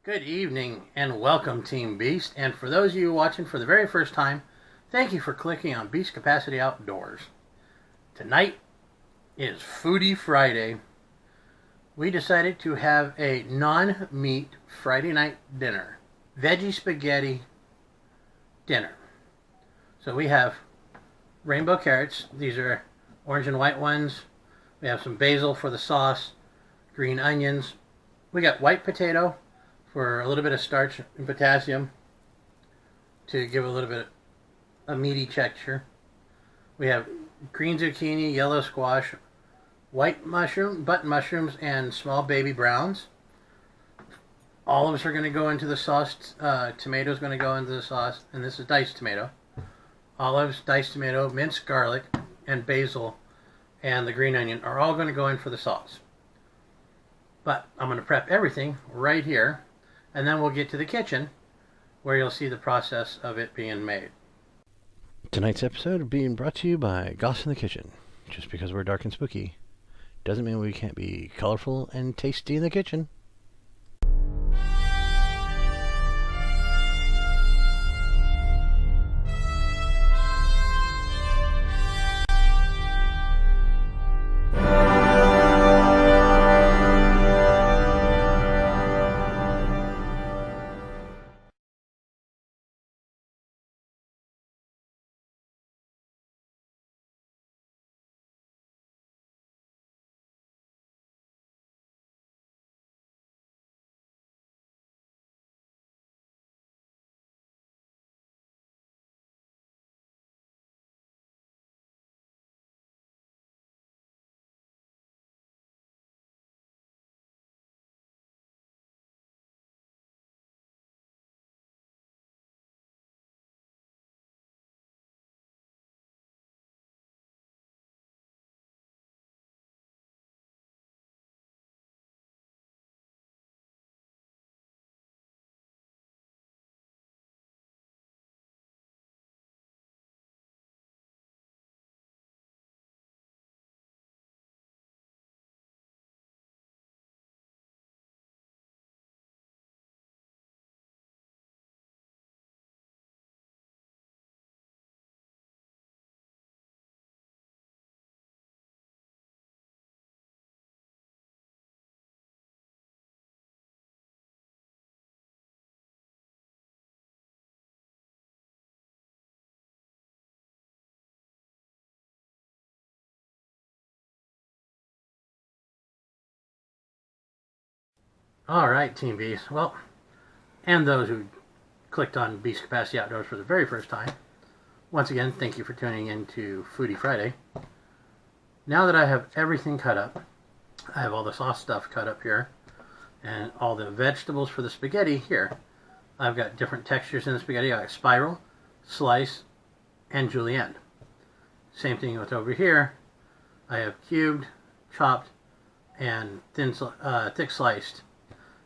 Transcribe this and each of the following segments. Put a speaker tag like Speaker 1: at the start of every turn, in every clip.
Speaker 1: Good evening and welcome, Team Beast. And for those of you watching for the very first time, thank you for clicking on Beast Capacity Outdoors. Tonight is Foodie Friday. We decided to have a non-meat Friday night dinner. Veggie spaghetti dinner. So we have rainbow carrots. These are orange and white ones. We have some basil for the sauce, green onions. We got white potato for a little bit of starch and potassium to give a little bit of meaty texture. We have green zucchini, yellow squash, white mushroom, button mushrooms, and small baby browns. Olives are going to go into the sauce. Tomato is going to go into the sauce, and this is diced tomato. Olives, diced tomato, minced garlic, and basil, and the green onion are all going to go in for the sauce. But I'm going to prep everything right here, and then we'll get to the kitchen where you'll see the process of it being made. Tonight's episode being brought to you by Goss in the Kitchen. Just because we're dark and spooky doesn't mean we can't be colorful and tasty in the kitchen. Alright, Team Beast. Well, and those who clicked on Beast Capacity Outdoors for the very first time, once again, thank you for tuning in to Foodie Friday. Now that I have everything cut up, I have all the sauce stuff cut up here, and all the vegetables for the spaghetti here. I've got different textures in the spaghetti. I got spiral, slice, and julienne. Same thing with over here. I have cubed, chopped, and thick sliced.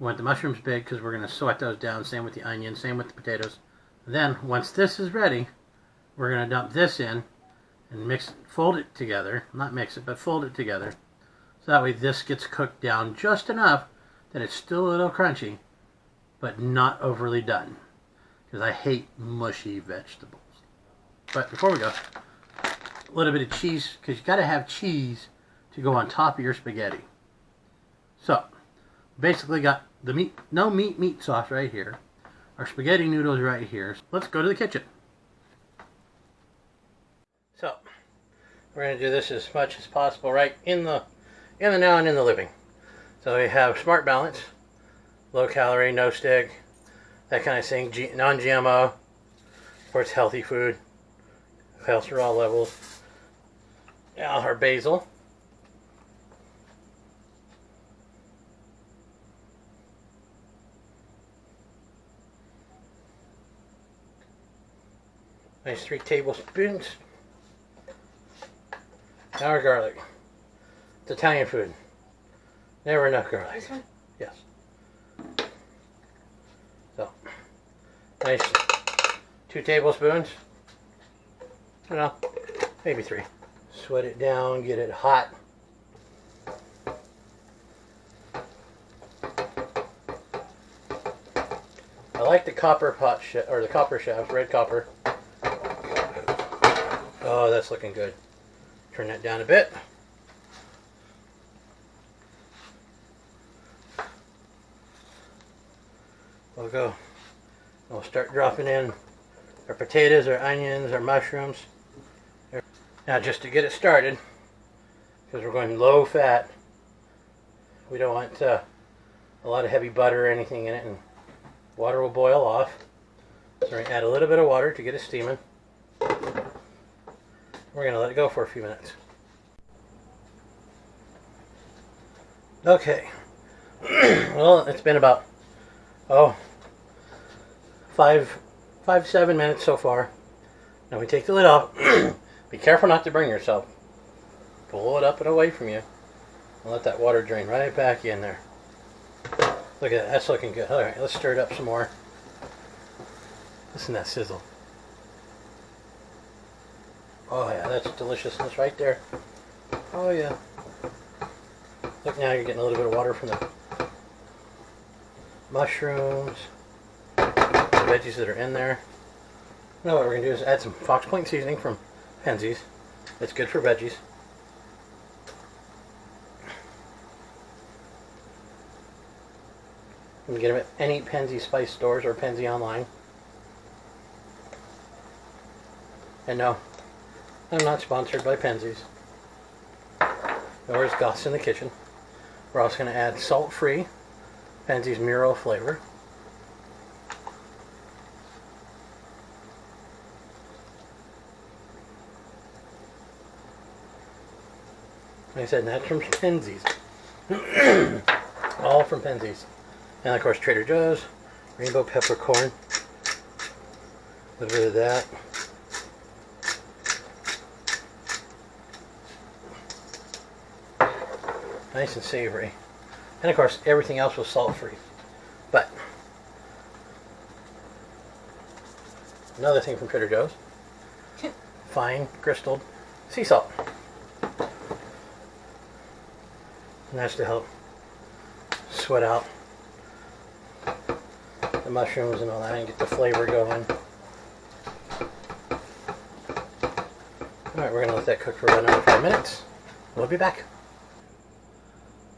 Speaker 1: We want the mushrooms big because we're going to sweat those down. Same with the onions, same with the potatoes. Then, once this is ready, we're going to dump this in and fold it together. Not mix it, but fold it together. So that way this gets cooked down just enough that it's still a little crunchy, but not overly done. Because I hate mushy vegetables. But before we go, a little bit of cheese, because you got to have cheese to go on top of your spaghetti. So, basically got the no meat sauce right here. Our spaghetti noodles right here. Let's go to the kitchen. So, we're going to do this as much as possible right in the now and in the living. So we have Smart Balance, low calorie, no stick, that kind of thing, non-GMO, for its healthy food, cholesterol levels. Now our basil. Nice 3 tablespoons. Now our garlic. It's Italian food. Never enough garlic.
Speaker 2: This one?
Speaker 1: Yes. So, nice 2 tablespoons. I don't know, maybe 3. Sweat it down, get it hot. I like the copper pot or the copper shaft, red copper. Oh, that's looking good. Turn that down a bit. We'll start dropping in our potatoes, our onions, our mushrooms. Now, just to get it started, because we're going low fat, we don't want a lot of heavy butter or anything in it, and water will boil off. So we're going to add a little bit of water to get it steaming. We're going to let it go for a few minutes. Okay. Well, it's been about 7 minutes so far. Now we take the lid off. Be careful not to burn yourself. Pull it up and away from you. And let that water drain right back in there. Look at that. That's looking good. Alright, let's stir it up some more. Listen to that sizzle. Oh yeah, that's deliciousness right there. Oh yeah. Look, now you're getting a little bit of water from the mushrooms, the veggies that are in there. Now what we're going to do is add some Fox Point seasoning from Penzeys. It's good for veggies. You can get them at any Penzeys spice stores or Penzeys online. And no, I'm not sponsored by Penzeys. Nor is Goss in the Kitchen. We're also going to add salt-free Penzeys Muro flavor. Like I said, that's from Penzeys. All from Penzeys. And of course Trader Joe's, rainbow peppercorn. A little bit of that. Nice and savory. And of course everything else was salt-free. But another thing from Trader Joe's, fine crystalled sea salt. And that's to help sweat out the mushrooms and all that and get the flavor going. Alright, we're going to let that cook for about another 5 minutes. We'll be back.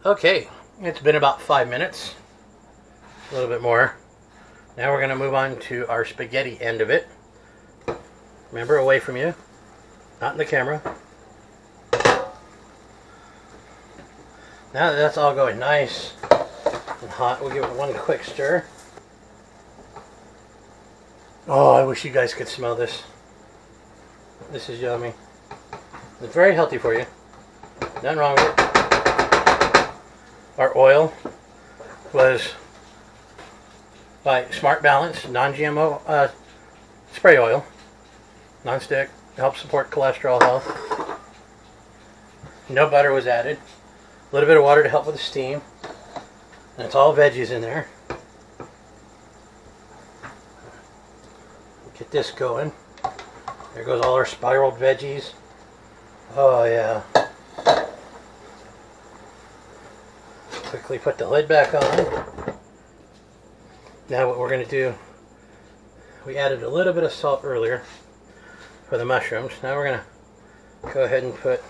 Speaker 1: Okay, it's been about 5 minutes. A little bit more. Now we're going to move on to our spaghetti end of it. Remember, away from you. Not in the camera. Now that that's all going nice and hot, we'll give it one quick stir. Oh, I wish you guys could smell this. This is yummy. It's very healthy for you. Nothing wrong with it. Our oil was by Smart Balance, non-GMO spray oil. Non-stick. Helps support cholesterol health. No butter was added. A little bit of water to help with the steam. And it's all veggies in there. Get this going. There goes all our spiraled veggies. Oh yeah. Quickly put the lid back on. Now what we're going to do, we added a little bit of salt earlier for the mushrooms. Now we're going to go ahead and put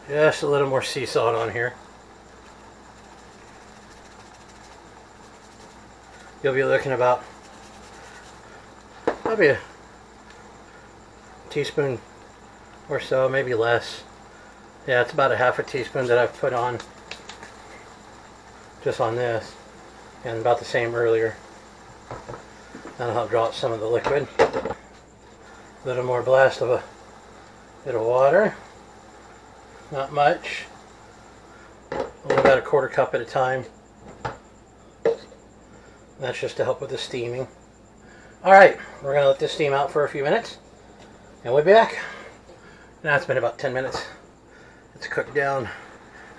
Speaker 1: just a little more sea salt on here. You'll be looking about probably a teaspoon or so, maybe less. Yeah, it's about a half a teaspoon that I've put on just on this, and about the same earlier. That'll help draw out some of the liquid. A little more blast of a bit of water. Not much. Only about a quarter cup at a time. That's just to help with the steaming. Alright, we're going to let this steam out for a few minutes, and we'll be back. Now it's been about 10 minutes. It's cooked down.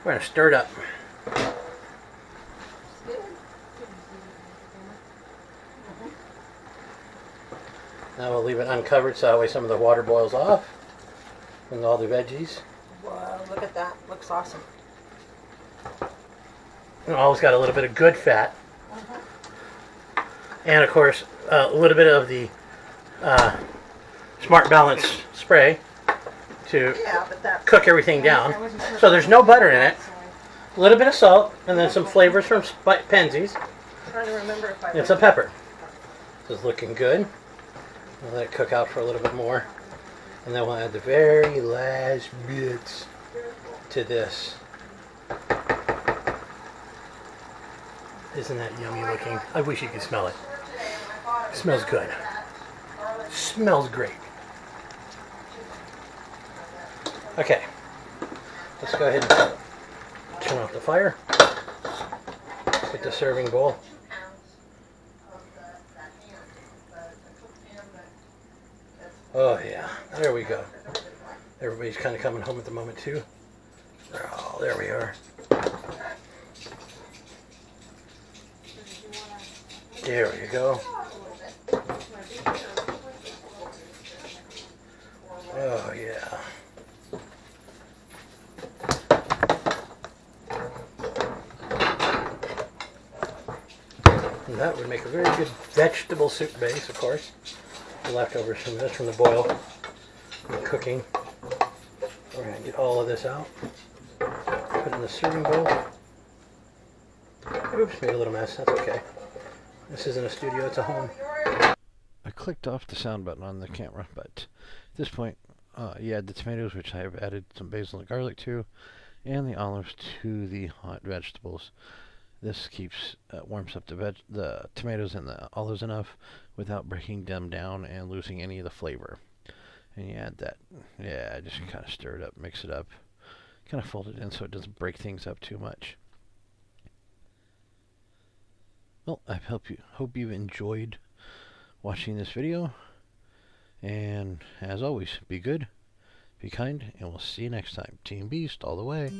Speaker 1: We're going to stir it up. Now we'll leave it uncovered so that way some of the water boils off and all the veggies.
Speaker 2: Wow, look at that. Looks awesome.
Speaker 1: And always got a little bit of good fat. And of course, a little bit of the Smart Balance spray to cook everything down. So there's no butter in it. A little bit of salt, and then some flavors from Penzies.
Speaker 2: Trying to remember if I
Speaker 1: And some pepper. This is looking good. We'll let it cook out for a little bit more. And then we'll add the very last bits to this. Isn't that yummy looking? I wish you could smell it. It smells good. Smells great. Okay. Let's go ahead and turn off the fire. Get the serving bowl. Oh yeah, there we go. Everybody's kind of coming home at the moment too. Oh, there we are. There we go. Oh yeah. And that would make a very good vegetable soup base, of course. The leftovers from this, from the boil, from the cooking. We're going to get all of this out. Put it in the serving bowl. Oops, made a little mess. That's okay. This isn't a studio, it's a home. I clicked off the sound button on the camera, but at this point, you add the tomatoes, which I have added some basil and garlic to, and the olives to the hot vegetables. This keeps warms up the tomatoes and the olives enough without breaking them down and losing any of the flavor. And you add that. Yeah, just kind of stir it up, mix it up, kind of fold it in so it doesn't break things up too much. Well, I hope you've enjoyed watching this video. And as always, be good, be kind, and we'll see you next time. Team Beast all the way.